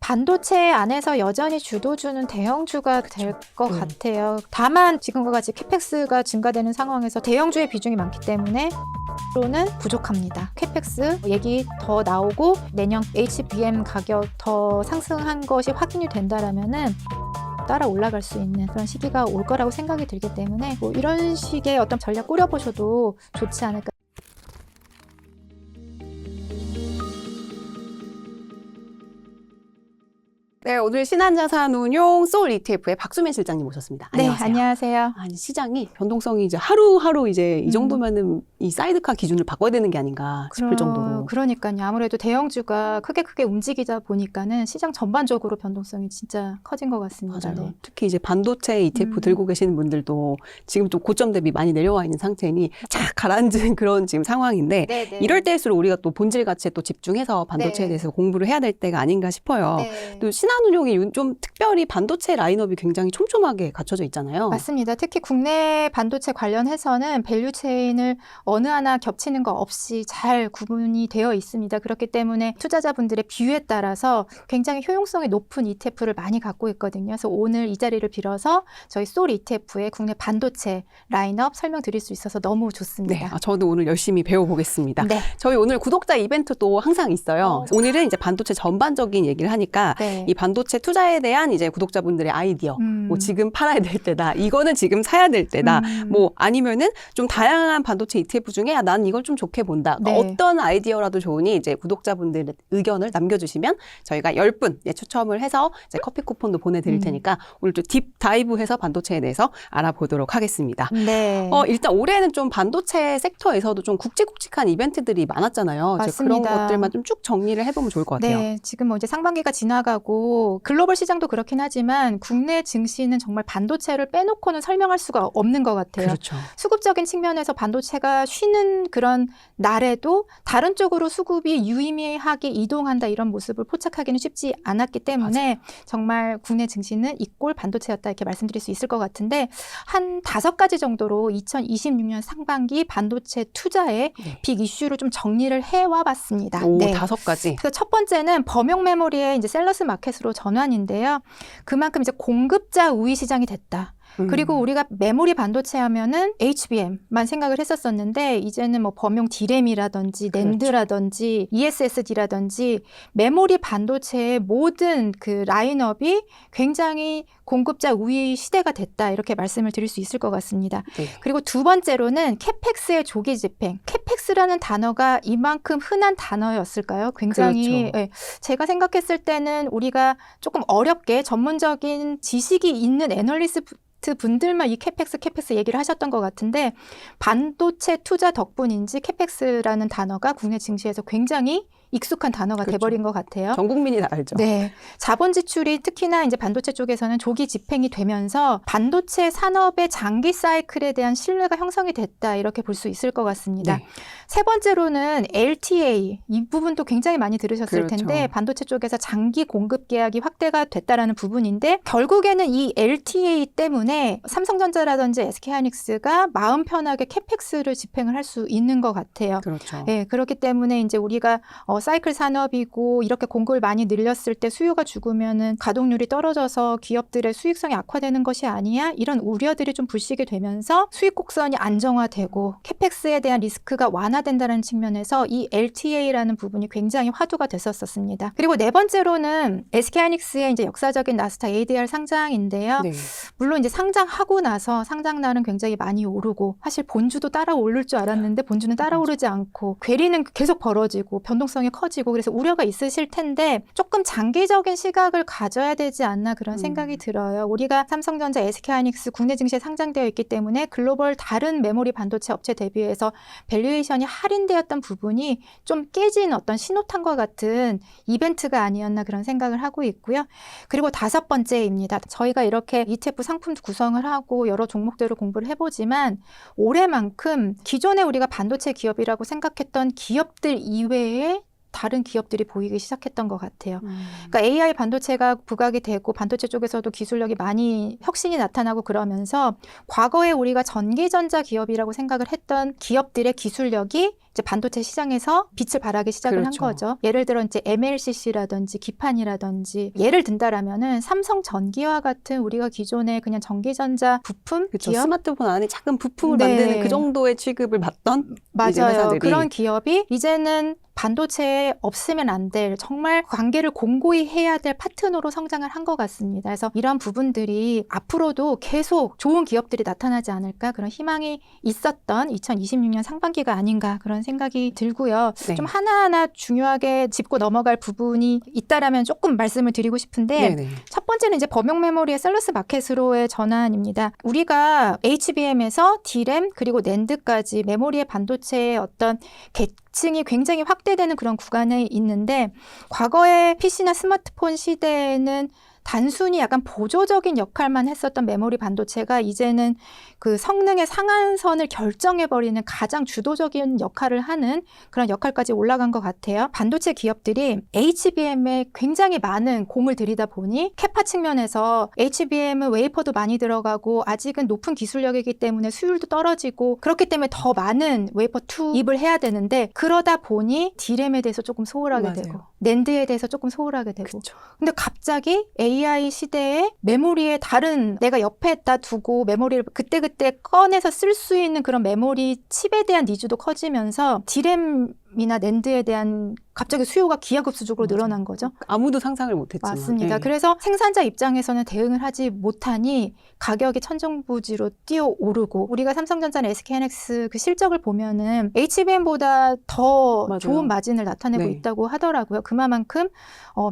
반도체 안에서 여전히 주도주는 대형주가 될 것 같아요. 다만 지금과 같이 캐펙스가 증가되는 상황에서 대형주의 비중이 많기 때문에 로는 부족합니다. 캐펙스 얘기 더 나오고 내년 HBM 가격 더 상승한 것이 확인이 된다라면은 따라 올라갈 수 있는 그런 시기가 올 거라고 생각이 들기 때문에 뭐 이런 식의 어떤 전략 꾸려보셔도 좋지 않을까. 네, 오늘 신한자산운용 소울 ETF의 박수민 실장님 모셨습니다. 안녕하세요. 네, 안녕하세요. 아니, 시장이 변동성이 이제 하루하루 이제 이 정도면은 이 사이드카 기준을 바꿔야 되는 게 아닌가 싶을 정도로. 그러니까요. 아무래도 대형주가 크게 움직이다 보니까는 시장 전반적으로 변동성이 진짜 커진 것 같습니다. 맞아요. 네. 특히 이제 반도체 ETF 들고 계시는 분들도 지금 좀 고점 대비 많이 내려와 있는 상태니 쫙 가라앉은 그런 지금 상황인데 네네. 이럴 때일수록 우리가 또 본질 가치에 또 집중해서 반도체에 네. 대해서 공부를 해야 될 때가 아닌가 싶어요. 네. 또 신한운용이 좀 특별히 반도체 라인업이 굉장히 촘촘하게 갖춰져 있잖아요. 맞습니다. 특히 국내 반도체 관련해서는 밸류체인을 어느 하나 겹치는 거 없이 잘 구분이 되어 있습니다. 그렇기 때문에 투자자분들의 비율에 따라서 굉장히 효용성이 높은 ETF를 많이 갖고 있거든요. 그래서 오늘 이 자리를 빌어서 저희 소울 ETF의 국내 반도체 라인업 설명드릴 수 있어서 너무 좋습니다. 네, 저도 오늘 열심히 배워보겠습니다. 네. 저희 오늘 구독자 이벤트도 항상 있어요. 오늘은 이제 반도체 전반적인 얘기를 하니까 네. 이 반도체 투자에 대한 이제 구독자분들의 아이디어, 뭐 지금 팔아야 될 때다, 이거는 지금 사야 될 때다, 뭐 아니면은 좀 다양한 반도체 ETF 중에 난 이걸 좀 좋게 본다. 네. 어떤 아이디어라도 좋으니 이제 구독자분들의 의견을 남겨주시면 저희가 10분 추첨을 해서 이제 커피 쿠폰도 보내드릴 테니까 오늘 좀 딥 다이브해서 반도체에 대해서 알아보도록 하겠습니다. 네. 일단 올해는 좀 반도체 섹터에서도 좀 굵직굵직한 이벤트들이 많았잖아요. 이제 그런 맞습니다. 것들만 좀 쭉 정리를 해보면 좋을 것 같아요. 네, 지금 뭐 이제 상반기가 지나가고 글로벌 시장도 그렇긴 하지만 국내 증시는 정말 반도체를 빼놓고는 설명할 수가 없는 것 같아요. 그렇죠. 수급적인 측면에서 반도체가 쉬는 그런 날에도 다른 쪽으로 수급이 유의미하게 이동한다 이런 모습을 포착하기는 쉽지 않았기 때문에 맞아요. 정말 국내 증시는 이꼴 반도체였다 이렇게 말씀드릴 수 있을 것 같은데 한 5가지 정도로 2026년 상반기 반도체 투자의 빅 이슈를 좀 정리를 해와 봤습니다. 오, 네. 5가지. 그래서 첫 번째는 범용 메모리의 이제 셀러스 마켓으로 전환인데요. 그만큼 이제 공급자 우위 시장이 됐다. 그리고 우리가 메모리 반도체 하면은 HBM만 생각을 했었었는데 이제는 뭐 범용 D램이라든지 낸드라든지 ESSD라든지 메모리 반도체의 모든 그 라인업이 굉장히 공급자 우위 시대가 됐다 이렇게 말씀을 드릴 수 있을 것 같습니다. 네. 그리고 두 번째로는 캐펙스의 조기 집행. 캐펙스라는 단어가 이만큼 흔한 단어였을까요? 굉장히 그렇죠. 예, 제가 생각했을 때는 우리가 조금 어렵게 전문적인 지식이 있는 애널리스트 분들만 이 캐펙스 얘기를 하셨던 것 같은데 반도체 투자 덕분인지 캐펙스라는 단어가 국내 증시에서 굉장히 익숙한 단어가 그렇죠. 돼버린 것 같아요. 전 국민이 다 알죠. 네, 자본 지출이 특히나 이제 반도체 쪽에서는 조기 집행이 되면서 반도체 산업의 장기 사이클에 대한 신뢰가 형성이 됐다 이렇게 볼 수 있을 것 같습니다. 네. 세 번째로는 LTA 이 부분도 굉장히 많이 들으셨을 그렇죠. 텐데 반도체 쪽에서 장기 공급 계약이 확대가 됐다라는 부분인데 결국에는 이 LTA 때문에 삼성전자라든지 SK하이닉스가 마음 편하게 캐펙스를 집행을 할 수 있는 것 같아요. 그렇죠. 네, 그렇기 때문에 이제 우리가 사이클 산업이고 이렇게 공급을 많이 늘렸을 때 수요가 죽으면은 가동률이 떨어져서 기업들의 수익성이 악화되는 것이 아니야 이런 우려들이 좀 불식이 되면서 수익 곡선이 안정화되고 캐펙스에 대한 리스크가 완화된다는 측면에서 이 LTA라는 부분이 굉장히 화두가 됐었습니다. 그리고 네 번째로는 SK하이닉스의 이제 역사적인 나스닥 ADR 상장인데요. 네. 물론 이제 상장하고 나서 상장날은 굉장히 많이 오르고 사실 본주도 따라 오를 줄 알았는데 본주는 따라 오르지 않고 괴리는 계속 벌어지고 변동성이 커지고 그래서 우려가 있으실 텐데 조금 장기적인 시각을 가져야 되지 않나 그런 생각이 들어요. 우리가 삼성전자, SK하이닉스 국내 증시에 상장되어 있기 때문에 글로벌 다른 메모리 반도체 업체 대비해서 밸류에이션이 할인되었던 부분이 좀 깨진 어떤 신호탄과 같은 이벤트가 아니었나 그런 생각을 하고 있고요. 그리고 5번째입니다. 저희가 이렇게 ETF 상품 구성을 하고 여러 종목들을 공부를 해보지만 올해만큼 기존에 우리가 반도체 기업이라고 생각했던 기업들 이외에 다른 기업들이 보이기 시작했던 것 같아요. 그러니까 AI 반도체가 부각이 되고 반도체 쪽에서도 기술력이 많이 혁신이 나타나고 그러면서 과거에 우리가 전기전자 기업이라고 생각을 했던 기업들의 기술력이 이제 반도체 시장에서 빛을 발하기 시작을 그렇죠. 한 거죠. 예를 들어 이제 MLCC라든지 기판이라든지 예를 든다라면은 삼성전기와 같은 우리가 기존에 그냥 전기전자 부품 그렇죠. 기업 스마트폰 안에 작은 부품을 네. 만드는 그 정도의 취급을 받던 이제 맞아요. 회사들이. 그런 기업이 이제는 반도체에 없으면 안 될 정말 관계를 공고히 해야 될 파트너로 성장을 한 것 같습니다. 그래서 이런 부분들이 앞으로도 계속 좋은 기업들이 나타나지 않을까 그런 희망이 있었던 2026년 상반기가 아닌가 그런 생각이 들고요. 네. 좀 하나하나 중요하게 짚고 넘어갈 부분이 있다라면 조금 말씀을 드리고 싶은데 네네. 첫 번째는 이제 범용 메모리의 셀러스 마켓으로의 전환입니다. 우리가 HBM에서 DRAM 그리고 낸드까지 메모리의 반도체의 어떤 계층이 굉장히 확대되는 그런 구간에 있는데 과거의 PC나 스마트폰 시대에는 단순히 약간 보조적인 역할만 했었던 메모리 반도체가 이제는 그 성능의 상한선을 결정해버리는 가장 주도적인 역할을 하는 그런 역할까지 올라간 것 같아요. 반도체 기업들이 HBM에 굉장히 많은 공을 들이다 보니 캐파 측면에서 HBM은 웨이퍼도 많이 들어가고 아직은 높은 기술력이기 때문에 수율도 떨어지고 그렇기 때문에 더 많은 웨이퍼 투입을 해야 되는데 그러다 보니 DRAM에 대해서 조금 소홀하게 맞아요. 되고 낸드에 대해서 조금 소홀하게 되고 그쵸. 근데 갑자기 AI 시대에 메모리에 다른 내가 옆에다 두고 메모리를 그때그때 꺼내서 쓸 수 있는 그런 메모리 칩에 대한 니즈도 커지면서 DRAM이나 낸드에 대한 갑자기 수요가 기하급수적으로 맞아요. 늘어난 거죠. 아무도 상상을 못했지만. 맞습니다. 네. 그래서 생산자 입장에서는 대응을 하지 못하니 가격이 천정부지로 뛰어오르고 우리가 삼성전자나 SK하이닉스 그 실적을 보면은 HBM보다 더 맞아요. 좋은 마진을 나타내고 네. 있다고 하더라고요. 그만큼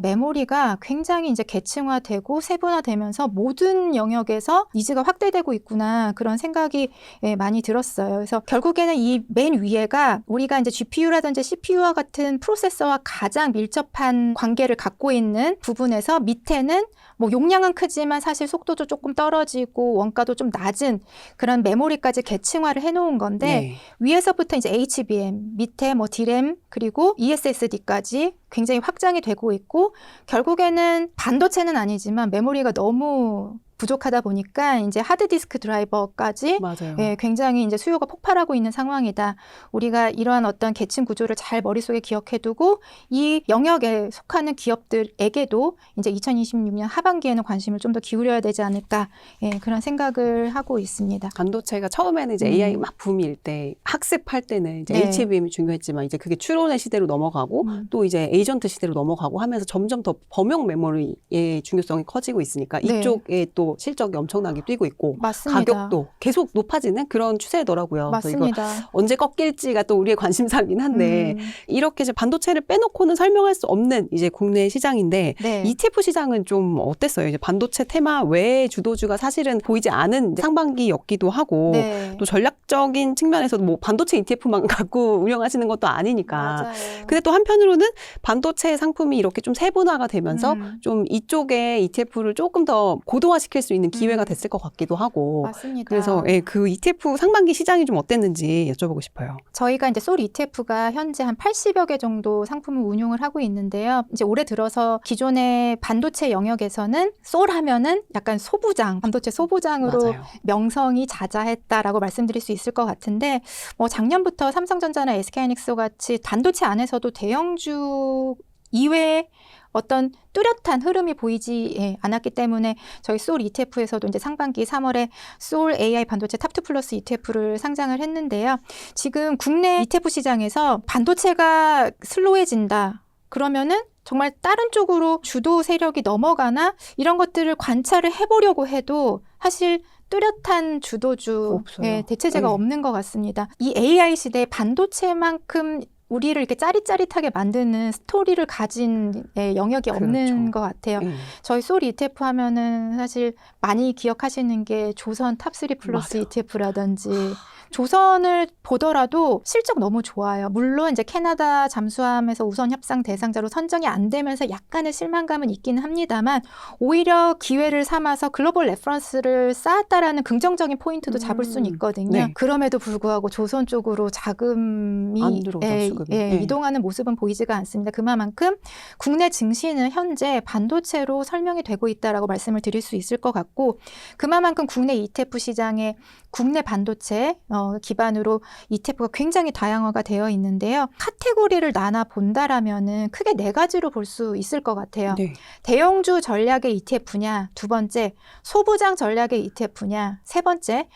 메모리가 굉장히 이제 계층화되고 세분화되면서 모든 영역에서 니즈가 확대되고 있구나 그런 생각이 많이 들었어요. 그래서 결국에는 이 맨 위에가 우리가 이제 GPU라든지 CPU와 같은 프로세서와 가장 밀접한 관계를 갖고 있는 부분에서 밑에는 뭐 용량은 크지만 사실 속도도 조금 떨어지고 원가도 좀 낮은 그런 메모리까지 계층화를 해놓은 건데 네. 위에서부터 이제 HBM, 밑에 뭐 DRAM 그리고 ESSD까지 굉장히 확장이 되고 있고 결국에는 반도체는 아니지만 메모리가 너무 부족하다 보니까 이제 하드디스크 드라이버까지 맞아요. 굉장히 이제 수요가 폭발하고 있는 상황이다. 우리가 이러한 어떤 계층 구조를 잘 머릿속에 기억해두고 이 영역에 속하는 기업들에게도 이제 2026년 하반기에는 관심을 좀 더 기울여야 되지 않을까 그런 생각을 하고 있습니다. 반도체가 처음에는 이제 AI 막 붐일 때 학습할 때는 이제 네. HBM이 중요했지만 이제 그게 추론의 시대로 넘어가고 또 이제 에이전트 시대로 넘어가고 하면서 점점 더 범용 메모리의 중요성이 커지고 있으니까 네. 이쪽에 또 실적이 엄청나게 뛰고 있고 맞습니다. 가격도 계속 높아지는 그런 추세더라고요. 그래서 이거 맞습니다. 언제 꺾일지가 또 우리의 관심사긴 한데 이렇게 이제 반도체를 빼놓고는 설명할 수 없는 이제 국내 시장인데 네. ETF 시장은 좀 어땠어요? 이제 반도체 테마 외의 주도주가 사실은 보이지 않은 이제 상반기였기도 하고 네. 또 전략적인 측면에서도 뭐 반도체 ETF만 갖고 운영하시는 것도 아니니까. 맞아요. 근데 또 한편으로는 반도체 상품이 이렇게 좀 세분화가 되면서 음. 좀 이쪽에 ETF를 조금 더 고도화시킬 수 있는 기회가 됐을 것 같기도 하고. 맞습니다. 그래서 그 ETF 상반기 시장이 좀 어땠는지 여쭤보고 싶어요. 저희가 이제 솔 ETF가 현재 한 80여 개 정도 상품을 운용을 하고 있는데요. 이제 올해 들어서 기존의 반도체 영역에서는 솔 하면은 약간 소부장, 반도체 소부장으로 맞아요. 명성이 자자했다라고 말씀드릴 수 있을 것 같은데 뭐 작년부터 삼성전자나 SK하이닉스 같이 반도체 안에서도 대형주 이외에 어떤 뚜렷한 흐름이 보이지 않았기 때문에 저희 솔 ETF에서도 이제 상반기 3월에 솔 AI 반도체 탑2 플러스 ETF를 상장을 했는데요. 지금 국내 ETF 시장에서 반도체가 슬로해진다. 그러면은 정말 다른 쪽으로 주도 세력이 넘어가나 이런 것들을 관찰을 해보려고 해도 사실 뚜렷한 주도주 없어요. 대체제가 네. 없는 것 같습니다. 이 AI 시대에 반도체만큼 우리를 이렇게 짜릿짜릿하게 만드는 스토리를 가진 영역이 없는 그렇죠. 것 같아요. 저희 솔 ETF 하면은 사실 많이 기억하시는 게 조선 탑3 플러스 맞아요. ETF라든지 조선을 보더라도 실적 너무 좋아요. 물론 이제 캐나다 잠수함에서 우선 협상 대상자로 선정이 안 되면서 약간의 실망감은 있기는 합니다만 오히려 기회를 삼아서 글로벌 레퍼런스를 쌓았다라는 긍정적인 포인트도 잡을 수는 있거든요. 네. 그럼에도 불구하고 조선 쪽으로 자금이 안 들어오죠, 수급이. 네. 이동하는 모습은 보이지가 않습니다. 그만큼 국내 증시는 현재 반도체로 설명이 되고 있다라고 말씀을 드릴 수 있을 것 같고 그만큼 국내 ETF 시장에 국내 반도체 기반으로 ETF가 굉장히 다양화가 되어 있는데요. 카테고리를 나눠 본다라면은 크게 4가지로 볼 수 있을 것 같아요. 네. 대형주 전략의 ETF냐, 2번째, 소부장 전략의 ETF냐, 3번째,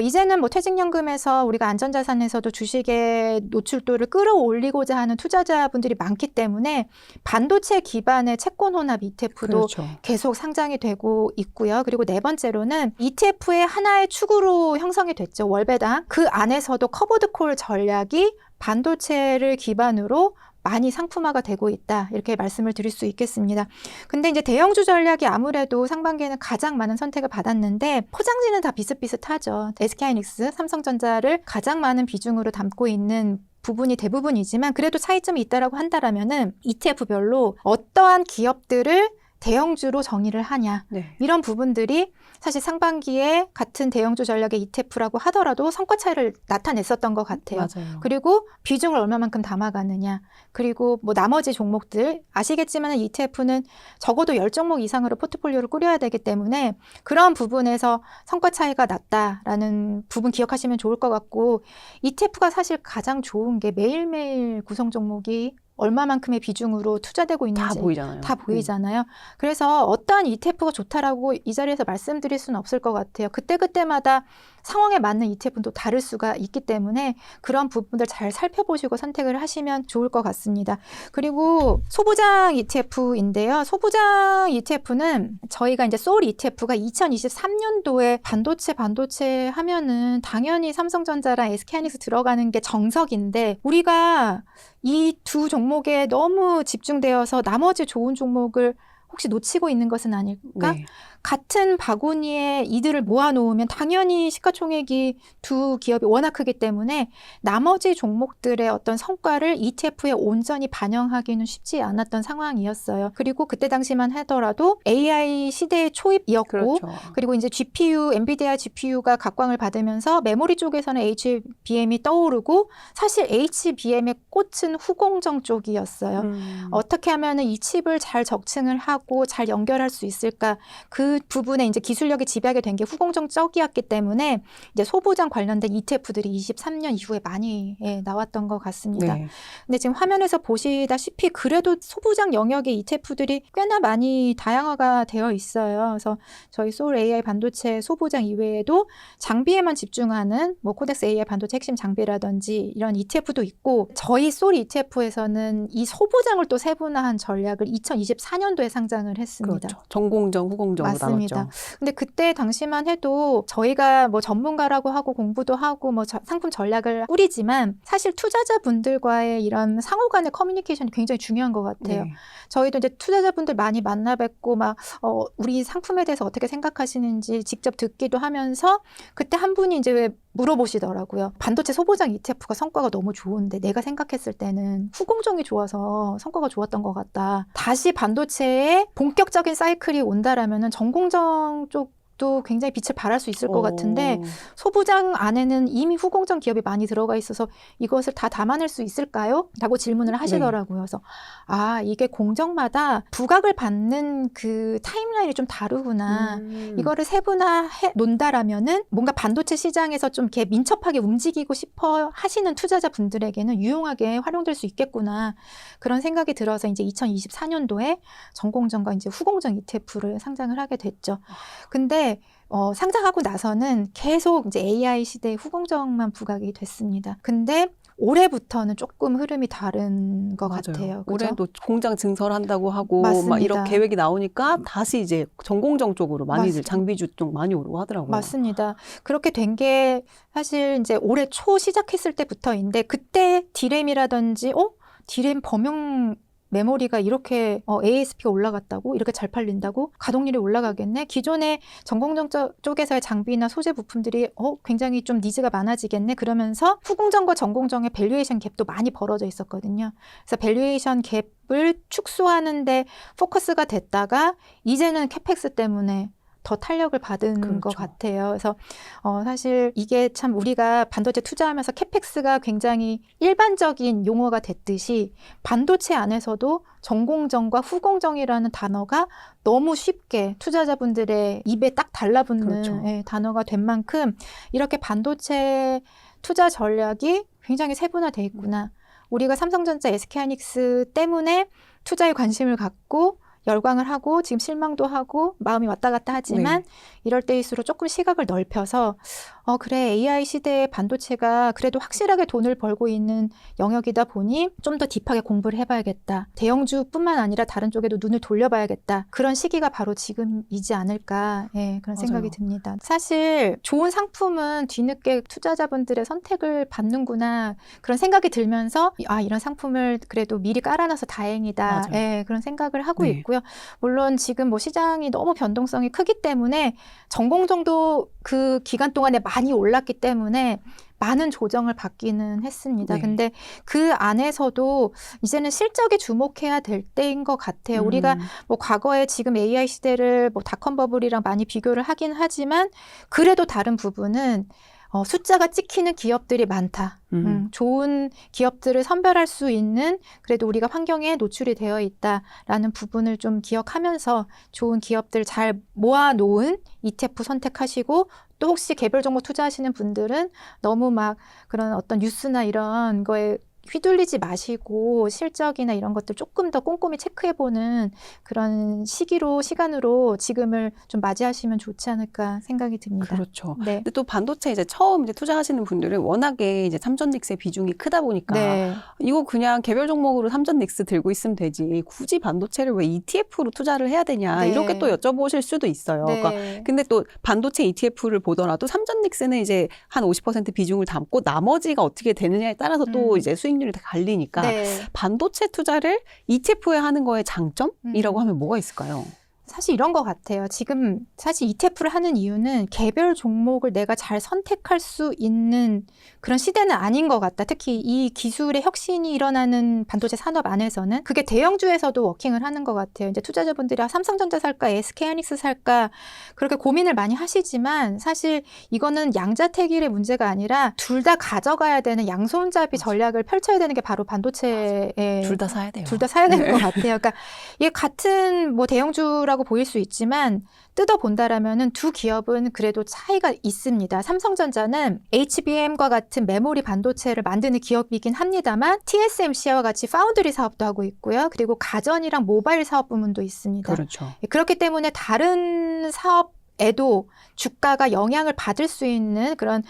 이제는 뭐 퇴직연금에서 우리가 안전자산에서도 주식의 노출도를 끌어올리고자 하는 투자자분들이 많기 때문에 반도체 기반의 채권 혼합 ETF도 그렇죠. 계속 상장이 되고 있고요. 그리고 4번째로는 ETF의 하나의 축으로 형성이 됐죠. 월배당. 그 안에서도 커버드콜 전략이 반도체를 기반으로 많이 상품화가 되고 있다. 이렇게 말씀을 드릴 수 있겠습니다. 근데 이제 대형주 전략이 아무래도 상반기에는 가장 많은 선택을 받았는데 포장지는 다 비슷비슷하죠. SK하이닉스, 삼성전자를 가장 많은 비중으로 담고 있는 부분이 대부분이지만 그래도 차이점이 있다라고 한다라면은 ETF별로 어떠한 기업들을 대형주로 정의를 하냐. 네. 이런 부분들이 사실 상반기에 같은 대형주 전략의 ETF라고 하더라도 성과 차이를 나타냈었던 것 같아요. 맞아요. 그리고 비중을 얼마만큼 담아가느냐. 그리고 뭐 나머지 종목들 아시겠지만 ETF는 적어도 10종목 이상으로 포트폴리오를 꾸려야 되기 때문에 그런 부분에서 성과 차이가 났다라는 부분 기억하시면 좋을 것 같고 ETF가 사실 가장 좋은 게 매일매일 구성 종목이 얼마만큼의 비중으로 투자되고 있는지 다 보이잖아요. 다 보이잖아요. 그래서 어떠한 ETF가 좋다라고 이 자리에서 말씀드릴 수는 없을 것 같아요. 그때그때마다 상황에 맞는 ETF는 또 다를 수가 있기 때문에 그런 부분들 잘 살펴보시고 선택을 하시면 좋을 것 같습니다. 그리고 소부장 ETF인데요. 소부장 ETF는 저희가 이제 소울 ETF가 2023년도에 반도체 하면은 당연히 삼성전자랑 SK하이닉스 들어가는 게 정석인데 우리가 이 2 종목에 너무 집중되어서 나머지 좋은 종목을 혹시 놓치고 있는 것은 아닐까? 네. 같은 바구니에 이들을 모아놓으면 당연히 시가총액이 2 기업이 워낙 크기 때문에 나머지 종목들의 어떤 성과를 ETF에 온전히 반영하기는 쉽지 않았던 상황이었어요. 그리고 그때 당시만 하더라도 AI 시대의 초입이었고 그렇죠. 그리고 이제 GPU, 엔비디아 GPU가 각광을 받으면서 메모리 쪽에서는 HBM이 떠오르고 사실 HBM의 꽃은 후공정 쪽이었어요. 어떻게 하면 이 칩을 잘 적층을 하고 잘 연결할 수 있을까? 그 부분에 이제 기술력이 집약이 된 게 후공정 쪽이었기 때문에 이제 소부장 관련된 ETF들이 23년 이후에 많이 나왔던 것 같습니다. 네. 근데 지금 화면에서 보시다시피 그래도 소부장 영역의 ETF들이 꽤나 많이 다양화가 되어 있어요. 그래서 저희 소울 AI 반도체 소부장 이외에도 장비에만 집중하는 뭐 코덱스 AI 반도체 핵심 장비라든지 이런 ETF도 있고 저희 소울 ETF에서는 이 소부장을 또 세분화한 전략을 2024년도에 상장을 했습니다. 그렇죠. 전공정, 후공정으로 맞습니다. 나눴죠. 근데 그때 당시만 해도 저희가 뭐 전문가라고 하고 공부도 하고 뭐 상품 전략을 꾸리지만 사실 투자자분들과의 이런 상호 간의 커뮤니케이션이 굉장히 중요한 것 같아요. 네. 저희도 이제 투자자분들 많이 만나 뵙고 막 우리 상품에 대해서 어떻게 생각하시는지 직접 듣기도 하면서 그때 한 분이 이제 왜 물어보시더라고요. 반도체 소부장 ETF가 성과가 너무 좋은데 내가 생각했을 때는 후공정이 좋아서 성과가 좋았던 것 같다. 다시 반도체에 본격적인 사이클이 온다라면은 전공정 쪽도 굉장히 빛을 발할 수 있을 것 같은데 소부장 안에는 이미 후공정 기업이 많이 들어가 있어서 이것을 다 담아낼 수 있을까요? 라고 질문을 하시더라고요. 그래서 이게 공정마다 부각을 받는 그 타임라인이 좀 다르구나. 이거를 세분화해 놓는다라면은 뭔가 반도체 시장에서 좀 이렇게 민첩하게 움직이고 싶어 하시는 투자자분들에게는 유용하게 활용될 수 있겠구나. 그런 생각이 들어서 이제 2024년도에 전공정과 이제 후공정 ETF를 상장을 하게 됐죠. 근데 상장하고 나서는 계속 이제 AI 시대의 후공정만 부각이 됐습니다. 근데 올해부터는 조금 흐름이 다른 것 맞아요. 같아요. 그죠? 올해도 공장 증설한다고 하고 맞습니다. 막 이런 계획이 나오니까 다시 이제 전공정 쪽으로 많이들 맞습니다. 장비주 쪽 많이 오르고 하더라고요. 맞습니다. 그렇게 된 게 사실 이제 올해 초 시작했을 때부터인데 그때 디램이라든지 디램 범용 메모리가 이렇게 ASP가 올라갔다고? 이렇게 잘 팔린다고? 가동률이 올라가겠네? 기존의 전공정 쪽에서의 장비나 소재 부품들이 굉장히 좀 니즈가 많아지겠네? 그러면서 후공정과 전공정의 밸류에이션 갭도 많이 벌어져 있었거든요. 그래서 밸류에이션 갭을 축소하는데 포커스가 됐다가 이제는 캐펙스 때문에 더 탄력을 받은 그렇죠. 것 같아요. 그래서 사실 이게 참 우리가 반도체 투자하면서 캐펙스가 굉장히 일반적인 용어가 됐듯이 반도체 안에서도 전공정과 후공정이라는 단어가 너무 쉽게 투자자분들의 입에 딱 달라붙는 그렇죠. 단어가 된 만큼 이렇게 반도체 투자 전략이 굉장히 세분화돼 있구나. 우리가 삼성전자, SK하이닉스 때문에 투자에 관심을 갖고 열광을 하고 지금 실망도 하고 마음이 왔다 갔다 하지만 이럴 때일수록 조금 시각을 넓혀서 그래 AI 시대의 반도체가 그래도 확실하게 돈을 벌고 있는 영역이다 보니 좀 더 딥하게 공부를 해봐야겠다. 대형주뿐만 아니라 다른 쪽에도 눈을 돌려봐야겠다. 그런 시기가 바로 지금이지 않을까 그런 생각이 듭니다. 사실 좋은 상품은 뒤늦게 투자자분들의 선택을 받는구나 그런 생각이 들면서 이런 상품을 그래도 미리 깔아놔서 다행이다. 그런 생각을 하고 있고요. 물론 지금 뭐 시장이 너무 변동성이 크기 때문에 전공정도 그 기간 동안에 많이 올랐기 때문에 많은 조정을 받기는 했습니다. 근데 그 안에서도 이제는 실적에 주목해야 될 때인 것 같아요. 우리가 뭐 과거에 지금 AI 시대를 뭐 닷컴 버블이랑 많이 비교를 하긴 하지만 그래도 다른 부분은 숫자가 찍히는 기업들이 많다. 좋은 기업들을 선별할 수 있는 그래도 우리가 환경에 노출이 되어 있다라는 부분을 좀 기억하면서 좋은 기업들 잘 모아놓은 ETF 선택하시고 또 혹시 개별 종목 투자하시는 분들은 너무 막 그런 어떤 뉴스나 이런 거에 휘둘리지 마시고 실적이나 이런 것들 조금 더 꼼꼼히 체크해보는 그런 시간으로 지금을 좀 맞이하시면 좋지 않을까 생각이 듭니다. 그렇죠. 근데 또 반도체 이제 처음 투자하시는 분들은 워낙에 이제 삼전닉스의 비중이 크다 보니까 이거 그냥 개별 종목으로 삼전닉스 들고 있으면 되지. 굳이 반도체를 왜 ETF로 투자를 해야 되냐 이렇게 또 여쭤보실 수도 있어요. 그러니까 근데 또 반도체 ETF를 보더라도 삼전닉스는 이제 한 50% 비중을 담고 나머지가 어떻게 되느냐에 따라서 또 이제 수익률이 다 갈리니까 반도체 투자를 ETF에 하는 거의 장점이라고 하면 뭐가 있을까요? 사실 이런 것 같아요. 지금 사실 ETF를 하는 이유는 개별 종목을 내가 잘 선택할 수 있는 그런 시대는 아닌 것 같다. 특히 이 기술의 혁신이 일어나는 반도체 산업 안에서는 그게 대형주에서도 워킹을 하는 것 같아요. 이제 투자자분들이 삼성전자 살까, SK하이닉스 살까 그렇게 고민을 많이 하시지만 사실 이거는 양자택일의 문제가 아니라 둘 다 가져가야 되는 양손잡이 전략을 펼쳐야 되는 게 바로 반도체에 둘 다 사야 돼요. 둘 다 사야 되는 것 같아요. 그러니까 이게 같은 뭐 대형주라고 보일 수 있지만 뜯어본다라면은 두 기업은 그래도 차이가 있습니다. 삼성전자는 HBM과 같은 메모리 반도체를 만드는 기업이긴 합니다만 TSMC와 같이 파운드리 사업도 하고 있고요. 그리고 가전이랑 모바일 사업 부문도 있습니다. 그렇죠. 그렇기 때문에 다른 사업에도 주가가 영향을 받을 수 있는 그런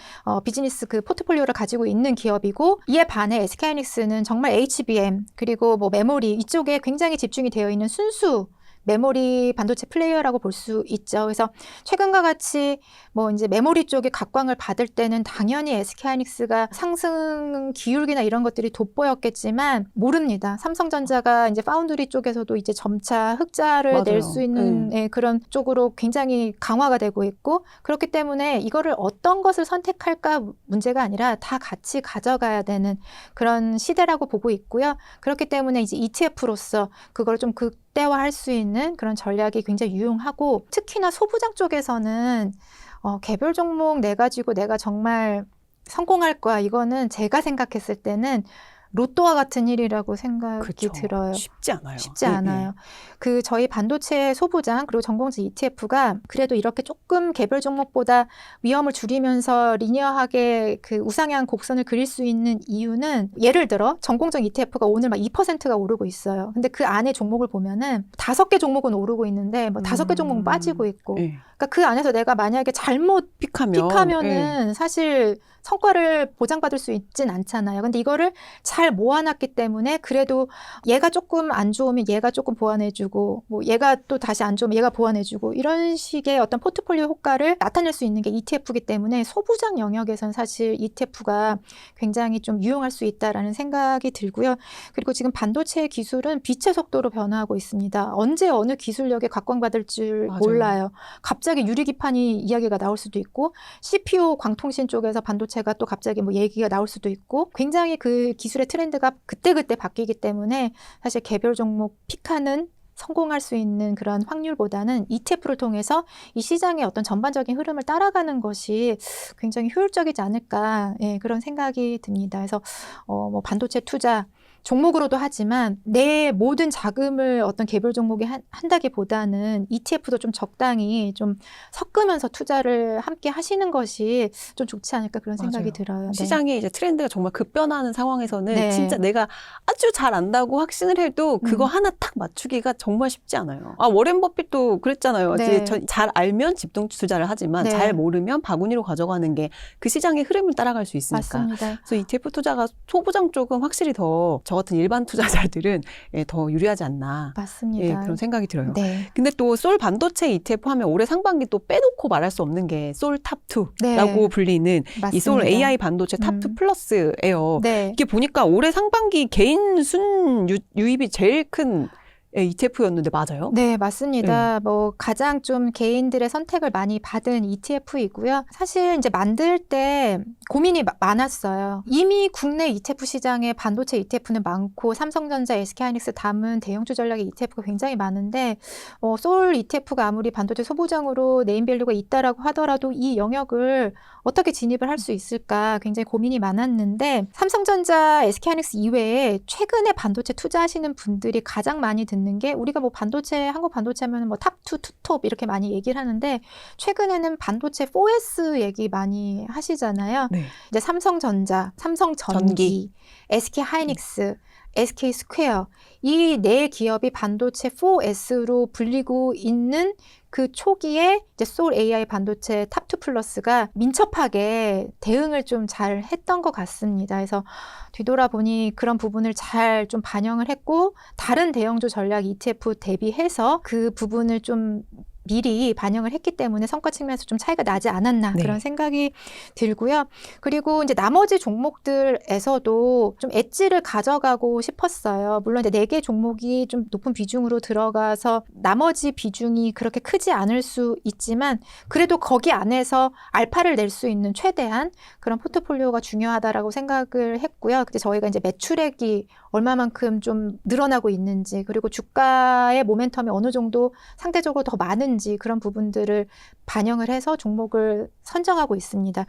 비즈니스 그 포트폴리오를 가지고 있는 기업이고 이에 반해 SK하이닉스는 정말 HBM 그리고 뭐 메모리 이쪽에 굉장히 집중이 되어 있는 순수 메모리 반도체 플레이어라고 볼 수 있죠. 그래서 최근과 같이 뭐 이제 메모리 쪽에 각광을 받을 때는 당연히 SK하이닉스가 상승 기울기나 이런 것들이 돋보였겠지만 모릅니다. 삼성전자가 이제 파운드리 쪽에서도 이제 점차 흑자를 낼 수 있는 그런 쪽으로 굉장히 강화가 되고 있고 그렇기 때문에 이거를 어떤 것을 선택할까 문제가 아니라 다 같이 가져가야 되는 그런 시대라고 보고 있고요. 그렇기 때문에 이제 ETF로서 그걸 좀 극대화할 수 있는 그런 전략이 굉장히 유용하고 특히나 소부장 쪽에서는 개별 종목 내 가지고 내가 정말 성공할 거야. 이거는 제가 생각했을 때는 로또와 같은 일이라고 생각이 들어요. 쉽지 않아요. 쉽지 않아요. 그 저희 반도체 소부장 그리고 전공지 ETF가 그래도 이렇게 조금 개별 종목보다 위험을 줄이면서 리니어하게 그 우상향 곡선을 그릴 수 있는 이유는 예를 들어 전공적 ETF가 오늘 막 2%가 오르고 있어요. 근데 그 안에 종목을 보면은 5개 종목은 오르고 있는데 뭐 5개 종목은 빠지고 있고 그러니까 그 안에서 내가 만약에 잘못 픽하면은 사실 성과를 보장받을 수 있진 않잖아요. 근데 이거를 잘 모아놨기 때문에 그래도 얘가 조금 안 좋으면 얘가 조금 보완해주고 뭐 얘가 또 다시 안 좋으면 얘가 보완해주고 이런 식의 어떤 포트폴리오 효과를 나타낼 수 있는 게 ETF이기 때문에 소부장 영역에서는 사실 ETF가 굉장히 좀 유용할 수 있다라는 생각이 들고요. 그리고 지금 반도체 기술은 빛의 속도로 변화하고 있습니다. 언제 어느 기술력에 각광받을 줄 몰라요. 갑자기 유리기판이 이야기가 나올 수도 있고 CPU 광통신 쪽에서 반도체가 또 갑자기 뭐 얘기가 나올 수도 있고 굉장히 그 기술의 트렌드가 그때그때 바뀌기 때문에 사실 개별 종목 픽하는 성공할 수 있는 그런 확률보다는 ETF를 통해서 이 시장의 어떤 전반적인 흐름을 따라가는 것이 굉장히 효율적이지 않을까 그런 생각이 듭니다. 그래서 뭐 반도체 투자 종목으로도 하지만 내 모든 자금을 어떤 개별 종목에 한다기보다는 ETF도 좀 적당히 좀 섞으면서 투자를 함께 하시는 것이 좀 좋지 않을까 그런 생각이 맞아요. 들어요. 네. 시장의 이제 트렌드가 정말 급변하는 상황에서는 네. 진짜 내가 아주 잘 안다고 확신을 해도 그거 하나 딱 맞추기가 정말 쉽지 않아요. 워렌 버핏도 그랬잖아요. 네. 이제 잘 알면 집중 투자를 하지만 네. 잘 모르면 바구니로 가져가는 게 그 시장의 흐름을 따라갈 수 있으니까. 맞습니다. 그래서 ETF 투자가 소부장 쪽은 확실히 더 저 같은 일반 투자자들은 더 유리하지 않나. 맞습니다. 그런 생각이 들어요. 네. 근데 또 솔 반도체 ETF 하면 올해 상반기 또 빼놓고 말할 수 없는 게 솔 탑2라고 네. 불리는 맞습니다. 이 솔 AI 반도체 탑2 플러스예요. 네. 이게 보니까 올해 상반기 개인 순유입이 제일 큰 ETF였는데 맞아요? 네, 맞습니다. 뭐 가장 좀 개인들의 선택을 많이 받은 ETF이고요. 사실 이제 만들 때 고민이 많았어요. 이미 국내 ETF 시장에 반도체 ETF는 많고 삼성전자, SK하이닉스 담은 대형주 전략의 ETF가 굉장히 많은데 솔 ETF가 아무리 반도체 소부장으로 네임밸류가 있다라고 하더라도 이 영역을 어떻게 진입을 할 수 있을까 굉장히 고민이 많았는데 삼성전자, SK하이닉스 이외에 최근에 반도체 투자하시는 분들이 가장 많이 듣는 게 우리가 뭐 반도체, 한국 반도체 하면 뭐 탑2, 투톱 이렇게 많이 얘기를 하는데 최근에는 반도체 4S 얘기 많이 하시잖아요. 네. 이제 삼성전자, 삼성전기, SK하이닉스, SK스퀘어 이 네 기업이 반도체 4S로 불리고 있는 그 초기에 이제 솔 AI 반도체 탑2 플러스가 민첩하게 대응을 좀 잘 했던 것 같습니다. 그래서 뒤돌아보니 그런 부분을 잘 좀 반영을 했고 다른 대형주 전략 ETF 대비해서 그 부분을 좀 미리 반영을 했기 때문에 성과 측면에서 좀 차이가 나지 않았나 네. 그런 생각이 들고요. 그리고 이제 나머지 종목들에서도 좀 엣지를 가져가고 싶었어요. 물론 이제 4개 종목이 좀 높은 비중으로 들어가서 나머지 비중이 그렇게 크지 않을 수 있지만 그래도 거기 안에서 알파를 낼 수 있는 최대한 그런 포트폴리오가 중요하다라고 생각을 했고요. 근데 저희가 이제 매출액이 얼마만큼 좀 늘어나고 있는지 그리고 주가의 모멘텀이 어느 정도 상대적으로 더 많은지 그런 부분들을 반영을 해서 종목을 선정하고 있습니다.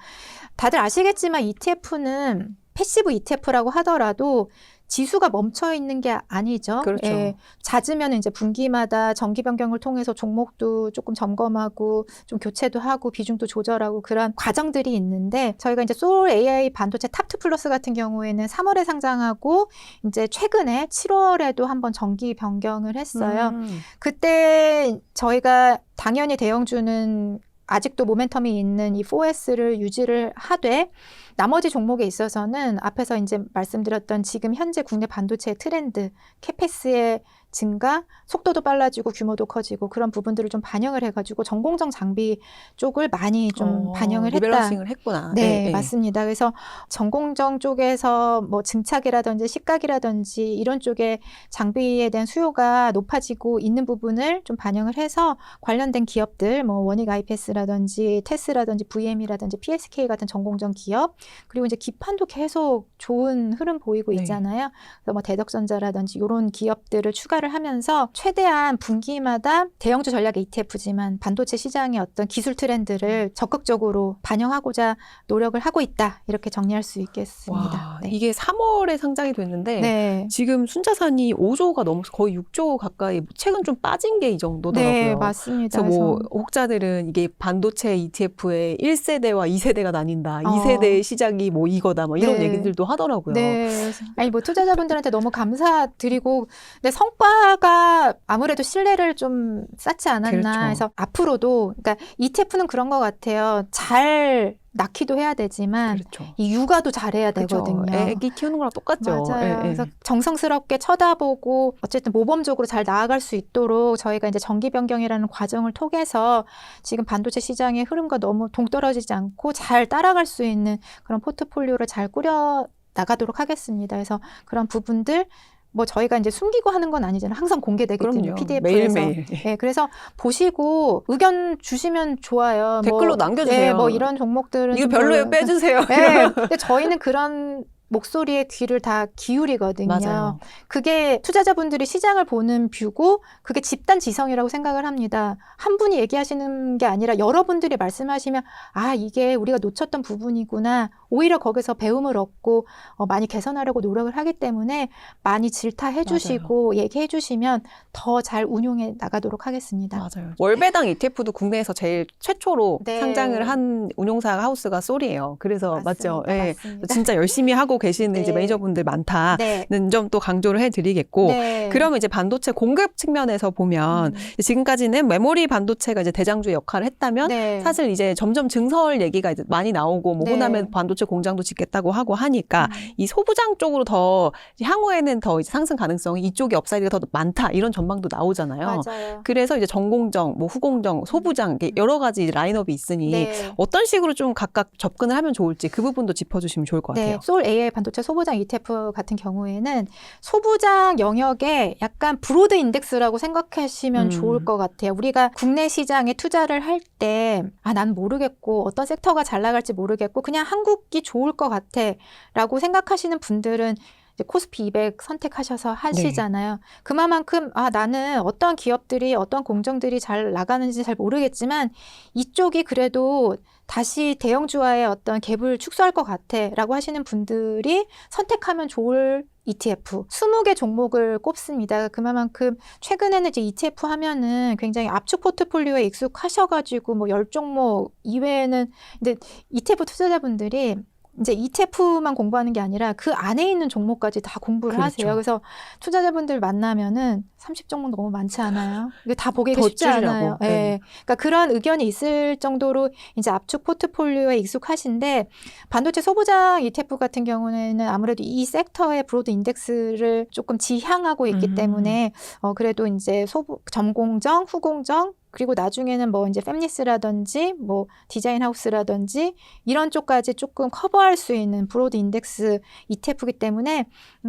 다들 아시겠지만 ETF는 패시브 ETF라고 하더라도 지수가 멈춰 있는 게 아니죠. 그렇죠. 예, 잦으면 이제 분기마다 정기 변경을 통해서 종목도 조금 점검하고 좀 교체도 하고 비중도 조절하고 그런 과정들이 있는데 저희가 이제 솔 AI 반도체 탑2 플러스 같은 경우에는 3월에 상장하고 이제 최근에 7월에도 한번 정기 변경을 했어요. 그때 저희가 당연히 대형주는 아직도 모멘텀이 있는 이 4S를 유지를 하되 나머지 종목에 있어서는 앞에서 이제 말씀드렸던 지금 현재 국내 반도체 트렌드, 캐페스의 증가, 속도도 빨라지고 규모도 커지고 그런 부분들을 좀 반영을 해가지고 전공정 장비 쪽을 많이 좀 반영을 했다. 리밸런싱을 했구나. 네, 맞습니다. 그래서 전공정 쪽에서 뭐 증착이라든지 식각이라든지 이런 쪽에 장비에 대한 수요가 높아지고 있는 부분을 좀 반영을 해서 관련된 기업들, 뭐 원익 IPS라든지 테스라든지 VM이라든지 PSK 같은 전공정 기업 그리고 이제 기판도 계속 좋은 흐름 보이고 있잖아요. 그래서 뭐 대덕전자라든지 이런 기업들을 추가를 하면서 최대한 분기마다 대형주 전략 ETF지만 반도체 시장의 어떤 기술 트렌드를 적극적으로 반영하고자 노력을 하고 있다. 이렇게 정리할 수 있겠습니다. 와, 이게 3월에 상장이 됐는데 네. 지금 순자산이 5조가 넘어서 거의 6조 가까이 최근 좀 빠진 게 이 정도더라고요. 네, 맞습니다. 그래서 뭐 혹자들은 이게 반도체 ETF의 1세대와 2세대가 나뉜다. 2세대의 시작이 뭐 이거다. 뭐 이런 얘기들도 하더라고요. 네. 아니 뭐 투자자분들한테 너무 감사드리고 근데 성과가 아무래도 신뢰를 좀 쌓지 않았나 그렇죠. 해서 앞으로도 그러니까 ETF는 그런 것 같아요. 잘 낳기도 해야 되지만 그렇죠. 이 육아도 잘해야 그렇죠. 되거든요. 애기 키우는 거랑 똑같죠. 맞아요. 그래서 정성스럽게 쳐다보고 어쨌든 모범적으로 잘 나아갈 수 있도록 저희가 이제 정기 변경이라는 과정을 통해서 지금 반도체 시장의 흐름과 너무 동떨어지지 않고 잘 따라갈 수 있는 그런 포트폴리오를 잘 꾸려 나가도록 하겠습니다. 그래서 그런 부분들 뭐 저희가 이제 숨기고 하는 건 아니잖아요. 항상 공개되기 때문에 PDF에서. 매일매일. 네, 그래서 보시고 의견 주시면 좋아요. 댓글로 뭐, 남겨주세요. 네, 뭐 이런 종목들은 이거 별로예요. 빼주세요. 네, 근데 저희는 그런 목소리에 귀를 다 기울이거든요. 맞아요. 그게 투자자분들이 시장을 보는 뷰고 그게 집단 지성이라고 생각을 합니다. 한 분이 얘기하시는 게 아니라 여러분들이 말씀하시면 아 이게 우리가 놓쳤던 부분이구나. 오히려 거기서 배움을 얻고 많이 개선하려고 노력을 하기 때문에 많이 질타해 주시고 얘기해 주시면 더 잘 운용해 나가도록 하겠습니다. 맞아요. 월배당 ETF도 국내에서 제일 최초로 네. 상장을 한 운용사 하우스가 솔이에요. 그래서 맞죠. 예. 맞습니다. 진짜 열심히 하고 계시는 네. 이제 매니저분들 많다는 네. 점 또 강조를 해드리겠고, 네. 그러면 이제 반도체 공급 측면에서 보면 지금까지는 메모리 반도체가 이제 대장주의 역할을 했다면 네. 사실 이제 점점 증설 얘기가 이제 많이 나오고 뭐 네. 호남에 반도체 공장도 짓겠다고 하고 하니까 이 소부장 쪽으로 더 향후에는 더 이제 상승 가능성이 이쪽이 업사이드가 더 많다 이런 전망도 나오잖아요. 맞아요. 그래서 이제 전공정, 뭐 후공정, 소부장 이렇게 여러 가지 이제 라인업이 있으니 네. 어떤 식으로 좀 각각 접근을 하면 좋을지 그 부분도 짚어주시면 좋을 것 같아요. 네, 소울 AI 반도체 소부장 ETF 같은 경우에는 소부장 영역에 약간 브로드 인덱스라고 생각하시면 좋을 것 같아요. 우리가 국내 시장에 투자를 할 때, 난 모르겠고, 어떤 섹터가 잘 나갈지 모르겠고, 그냥 한국이 좋을 것 같아 라고 생각하시는 분들은 이제 코스피 200 선택하셔서 하시잖아요. 그만큼 나는 어떤 기업들이 어떤 공정들이 잘 나가는지 잘 모르겠지만 이쪽이 그래도 다시 대형주와의 어떤 갭을 축소할 것 같아 라고 하시는 분들이 선택하면 좋을 ETF 20개 종목을 꼽습니다. 그만큼 최근에는 이제 ETF 하면은 굉장히 압축 포트폴리오에 익숙하셔가지고 뭐 10종목 이외에는 근데 ETF 투자자분들이 이제 ETF만 공부하는 게 아니라 그 안에 있는 종목까지 다 공부를 하세요. 그래서 투자자분들 만나면은 30종목 너무 많지 않아요? 이거 다 보기가 쉽지 않아요. 네. 그러니까 그런 의견이 있을 정도로 이제 압축 포트폴리오에 익숙하신데 반도체 소부장 ETF 같은 경우에는 아무래도 이 섹터의 브로드 인덱스를 조금 지향하고 있기 때문에 그래도 이제 전공정, 후공정 그리고 나중에는 뭐 이제 팹리스라든지 뭐 디자인 하우스라든지 이런 쪽까지 조금 커버할 수 있는 브로드 인덱스 ETF이기 때문에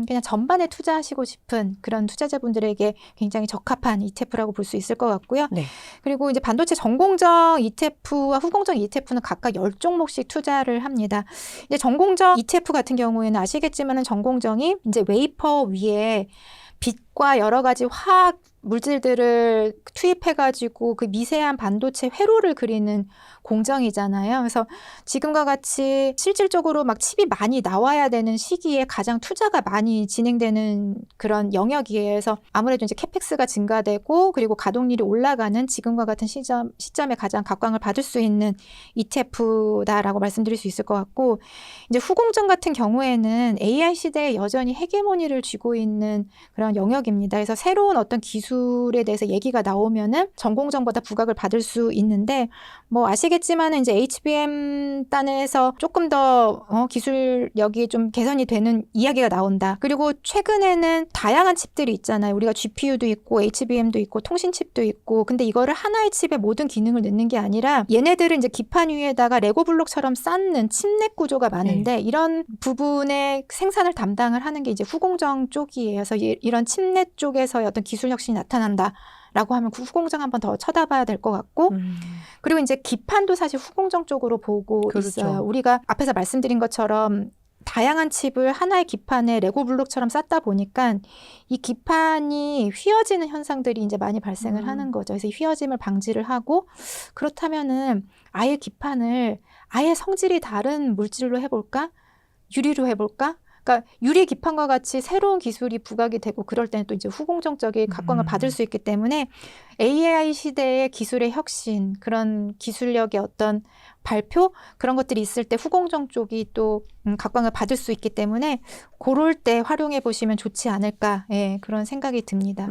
그냥 전반에 투자하시고 싶은 그런 투자자분들에게 굉장히 적합한 ETF라고 볼 수 있을 것 같고요. 네. 그리고 이제 반도체 전공정 ETF와 후공정 ETF는 각각 10종목씩 투자를 합니다. 이제 전공정 ETF 같은 경우에는 아시겠지만은 전공정이 이제 웨이퍼 위에 빛과 여러 가지 화학 물질들을 투입해가지고 그 미세한 반도체 회로를 그리는 공정이잖아요. 그래서 지금과 같이 실질적으로 막 칩이 많이 나와야 되는 시기에 가장 투자가 많이 진행되는 그런 영역이에요. 그래서 아무래도 이제 캐펙스가 증가되고 그리고 가동률이 올라가는 지금과 같은 시점에 가장 각광을 받을 수 있는 ETF다라고 말씀드릴 수 있을 것 같고 이제 후공정 같은 경우에는 AI 시대에 여전히 헤게모니를 쥐고 있는 그런 영역입니다. 그래서 새로운 어떤 기술에 대해서 얘기가 나오면은 전공정보다 부각을 받을 수 있는데 뭐 아시겠지만은 이제 HBM 단에서 조금 더 기술력이 좀 개선이 되는 이야기가 나온다. 그리고 최근에는 다양한 칩들이 있잖아요. 우리가 GPU도 있고 HBM도 있고 통신칩도 있고 근데 이거를 하나의 칩에 모든 기능을 넣는 게 아니라 얘네들은 이제 기판 위에다가 레고 블록처럼 쌓는 칩넷 구조가 많은데 이런 부분의 생산을 담당을 하는 게 이제 후공정 쪽이에요. 그래서 이런 칩넷 쪽에서의 어떤 기술 혁신이 나타난다라고 하면 후공정 한번 더 쳐다봐야 될 것 같고 그리고 이제 기판도 사실 후공정 쪽으로 보고 있어요. 우리가 앞에서 말씀드린 것처럼 다양한 칩을 하나의 기판에 레고 블록처럼 쌓다 보니까 이 기판이 휘어지는 현상들이 이제 많이 발생을 하는 거죠. 그래서 이 휘어짐을 방지를 하고 그렇다면은 아예 기판을 아예 성질이 다른 물질로 해볼까? 유리로 해볼까? 그러니까 유리 기판과 같이 새로운 기술이 부각이 되고 그럴 때는 또 이제 후공정적인 각광을 받을 수 있기 때문에 AI 시대의 기술의 혁신, 그런 기술력의 어떤 발표 그런 것들이 있을 때 후공정 쪽이 또 각광을 받을 수 있기 때문에 그럴 때 활용해 보시면 좋지 않을까 그런 생각이 듭니다.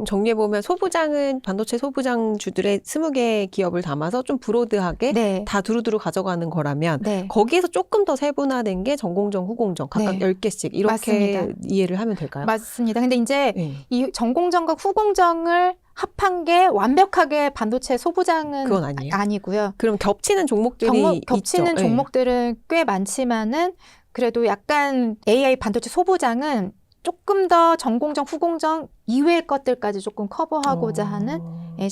정리해보면 소부장은 반도체 소부장주들의 20개 기업을 담아서 좀 브로드하게 다 두루두루 가져가는 거라면 거기에서 조금 더 세분화된 게 전공정, 후공정 각각 10개씩 이렇게 맞습니다. 이해를 하면 될까요? 맞습니다. 근데 이제 이 전공정과 후공정을 합한 게 완벽하게 반도체 소부장은 그건 아니고요. 그럼 겹치는 종목들이 겹치는 있죠. 종목들은 꽤 많지만은 그래도 약간 AI 반도체 소부장은 조금 더 전공정, 후공정 이외의 것들까지 조금 커버하고자 하는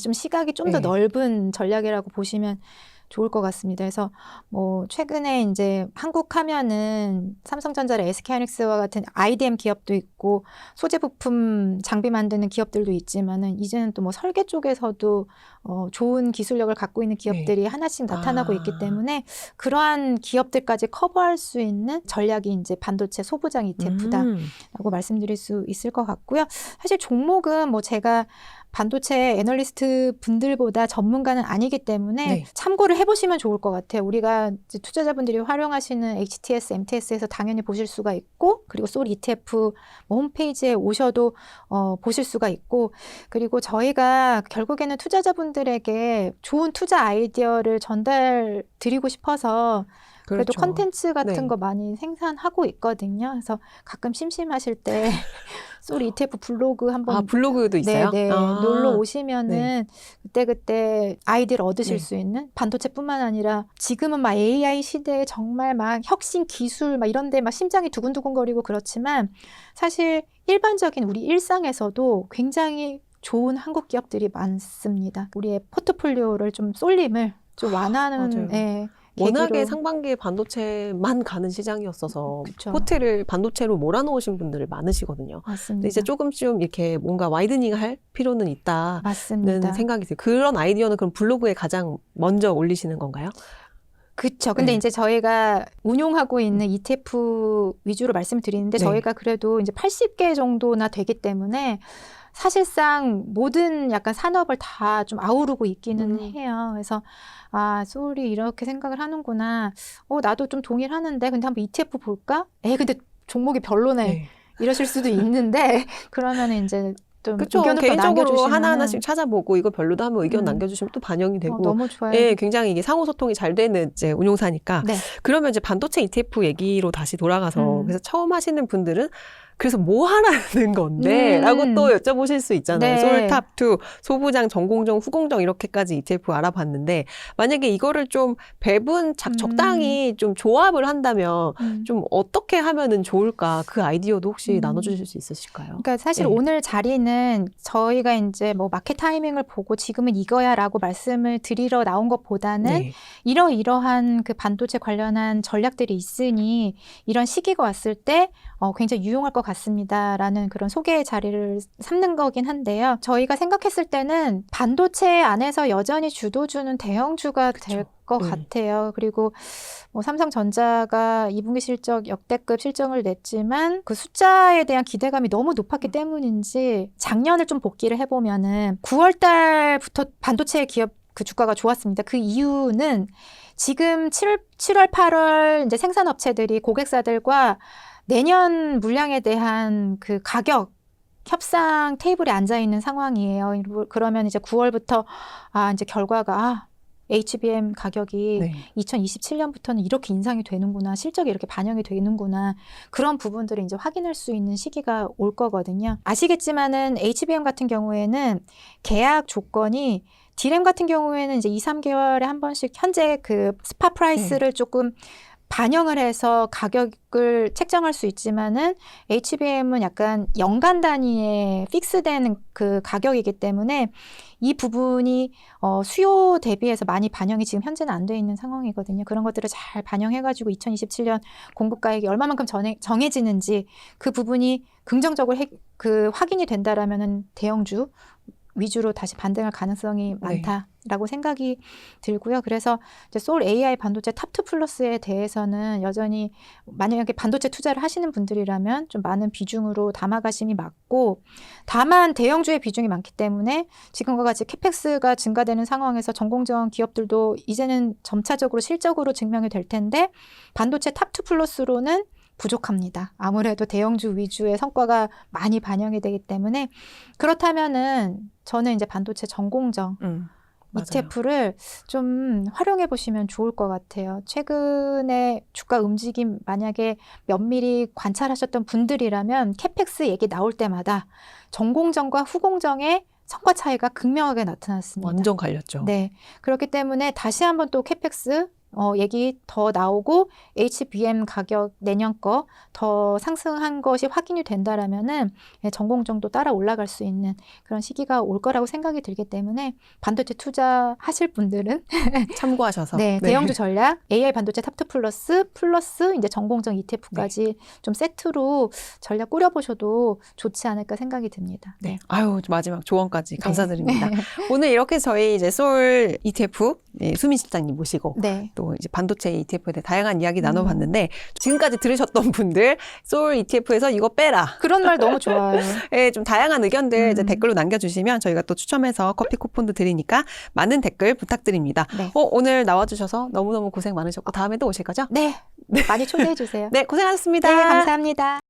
좀 시각이 좀 더 넓은 전략이라고 보시면 좋을 것 같습니다. 그래서 뭐 최근에 이제 한국 하면은 삼성전자나 SK하이닉스와 같은 IDM 기업도 있고 소재 부품 장비 만드는 기업들도 있지만은 이제는 또 뭐 설계 쪽에서도 좋은 기술력을 갖고 있는 기업들이 네. 하나씩 나타나고 있기 때문에 그러한 기업들까지 커버할 수 있는 전략이 이제 반도체 소부장 ETF다라고 말씀드릴 수 있을 것 같고요. 사실 종목은 뭐 제가 반도체 애널리스트 분들보다 전문가는 아니기 때문에 네. 참고를 해보시면 좋을 것 같아요. 우리가 이제 투자자분들이 활용하시는 HTS, MTS에서 당연히 보실 수가 있고, 그리고 솔 ETF 뭐 홈페이지에 오셔도 보실 수가 있고, 그리고 저희가 결국에는 투자자분들에게 좋은 투자 아이디어를 전달 드리고 싶어서 그래도 그렇죠. 컨텐츠 같은 네. 거 많이 생산하고 있거든요. 그래서 가끔 심심하실 때 솔 ETF 블로그 한번 블로그도 있어요? 네, 놀러 오시면은 네. 그때 아이디를 얻으실 네. 수 있는 반도체뿐만 아니라 지금은 막 AI 시대에 정말 막 혁신 기술 막 이런 데 막 심장이 두근두근거리고 그렇지만 사실 일반적인 우리 일상에서도 굉장히 좋은 한국 기업들이 많습니다. 우리의 포트폴리오를 좀 쏠림을 좀 완화하는 맞아요. 워낙에 계기로. 상반기에 반도체만 가는 시장이었어서 그쵸. 포트를 반도체로 몰아넣으신 분들이 많으시거든요. 맞습니다. 근데 이제 조금 이렇게 뭔가 와이드닝 할 필요는 있다는 맞습니다. 생각이 들어요. 그런 아이디어는 그럼 블로그에 가장 먼저 올리시는 건가요? 그렇죠. 근데 네. 이제 저희가 운용하고 있는 ETF 위주로 말씀드리는데 네. 저희가 그래도 이제 80개 정도나 되기 때문에 사실상 모든 약간 산업을 다 좀 아우르고 있기는 해요. 그래서 소울이 이렇게 생각을 하는구나. 나도 좀 동일하는데 근데 한번 ETF 볼까? 근데 종목이 별로네. 네. 이러실 수도 있는데 그러면 이제 좀 그렇죠. 의견을 또 개인적으로 남겨주시면은 하나하나씩 찾아보고 이거 별로다 하면 의견 남겨주시면 또 반영이 되고 너무 좋아요. 예, 굉장히 이게 상호 소통이 잘 되는 이제 운용사니까. 네. 그러면 이제 반도체 ETF 얘기로 다시 돌아가서 그래서 처음 하시는 분들은 그래서 뭐 하라는 건데? 라고 또 여쭤보실 수 있잖아요. 네. 솔탑2, 소부장, 전공정, 후공정 이렇게까지 ETF 알아봤는데 만약에 이거를 좀 배분 적당히 좀 조합을 한다면 좀 어떻게 하면은 좋을까? 그 아이디어도 혹시 나눠주실 수 있으실까요? 그러니까 사실 네. 오늘 자리는 저희가 이제 뭐 마켓 타이밍을 보고 지금은 이거야라고 말씀을 드리러 나온 것보다는 네. 이러이러한 그 반도체 관련한 전략들이 있으니 이런 시기가 왔을 때 굉장히 유용할 것 같습니다라는 그런 소개의 자리를 삼는 거긴 한데요. 저희가 생각했을 때는 반도체 안에서 여전히 주도주는 대형주가 될 것 같아요. 그리고 뭐 삼성전자가 2분기 실적 역대급 실적을 냈지만 그 숫자에 대한 기대감이 너무 높았기 때문인지 작년을 좀 복기를 해보면은 9월 달부터 반도체 기업 그 주가가 좋았습니다. 그 이유는 지금 7월, 8월 이제 생산업체들이 고객사들과 내년 물량에 대한 그 가격 협상 테이블에 앉아 있는 상황이에요. 그러면 이제 9월부터 이제 결과가 HBM 가격이 2027년부터는 이렇게 인상이 되는구나, 실적이 이렇게 반영이 되는구나, 그런 부분들을 이제 확인할 수 있는 시기가 올 거거든요. 아시겠지만은 HBM 같은 경우에는 계약 조건이 디램 같은 경우에는 이제 2, 3개월에 한 번씩 현재 그 스팟 프라이스를 조금 반영을 해서 가격을 책정할 수 있지만은 HBM은 약간 연간 단위의 픽스된 그 가격이기 때문에 이 부분이 수요 대비해서 많이 반영이 지금 현재는 안 돼 있는 상황이거든요. 그런 것들을 잘 반영해가지고 2027년 공급가액이 얼마만큼 정해지는지 그 부분이 긍정적으로 확인이 된다라면은 대형주 위주로 다시 반등할 가능성이 많다라고 생각이 들고요. 그래서 이제 솔 AI 반도체 탑2 플러스에 대해서는 여전히 만약에 반도체 투자를 하시는 분들이라면 좀 많은 비중으로 담아가심이 맞고, 다만 대형주의 비중이 많기 때문에 지금과 같이 캐펙스가 증가되는 상황에서 전공정 기업들도 이제는 점차적으로 실적으로 증명이 될 텐데 반도체 탑2 플러스로는 부족합니다. 아무래도 대형주 위주의 성과가 많이 반영이 되기 때문에. 그렇다면은 저는 이제 반도체 전공정 ETF를 좀 활용해 보시면 좋을 것 같아요. 최근에 주가 움직임 만약에 면밀히 관찰하셨던 분들이라면 캐펙스 얘기 나올 때마다 전공정과 후공정의 성과 차이가 극명하게 나타났습니다. 완전 갈렸죠. 네. 그렇기 때문에 다시 한번 또 캐펙스 얘기 더 나오고 HBM 가격 내년 거 더 상승한 것이 확인이 된다라면은 전공정도 따라 올라갈 수 있는 그런 시기가 올 거라고 생각이 들기 때문에 반도체 투자하실 분들은 참고하셔서. 네, 대형주 전략, AI 반도체 탑2 플러스 이제 전공정 ETF까지 좀 세트로 전략 꾸려보셔도 좋지 않을까 생각이 듭니다. 네. 아유, 마지막 조언까지 네. 감사드립니다. 오늘 이렇게 저희 이제 솔 ETF 수민 실장님 모시고 네. 또 이제 반도체 ETF에 대해 다양한 이야기 나눠봤는데 지금까지 들으셨던 분들 솔 ETF에서 이거 빼라. 그런 말 너무 좋아요. 예, 좀 다양한 의견들 이제 댓글로 남겨주시면 저희가 또 추첨해서 커피 쿠폰도 드리니까 많은 댓글 부탁드립니다. 네. 오늘 나와주셔서 너무너무 고생 많으셨고 다음에 또 오실 거죠? 네, 많이 초대해 주세요. 네, 고생하셨습니다. 네, 감사합니다.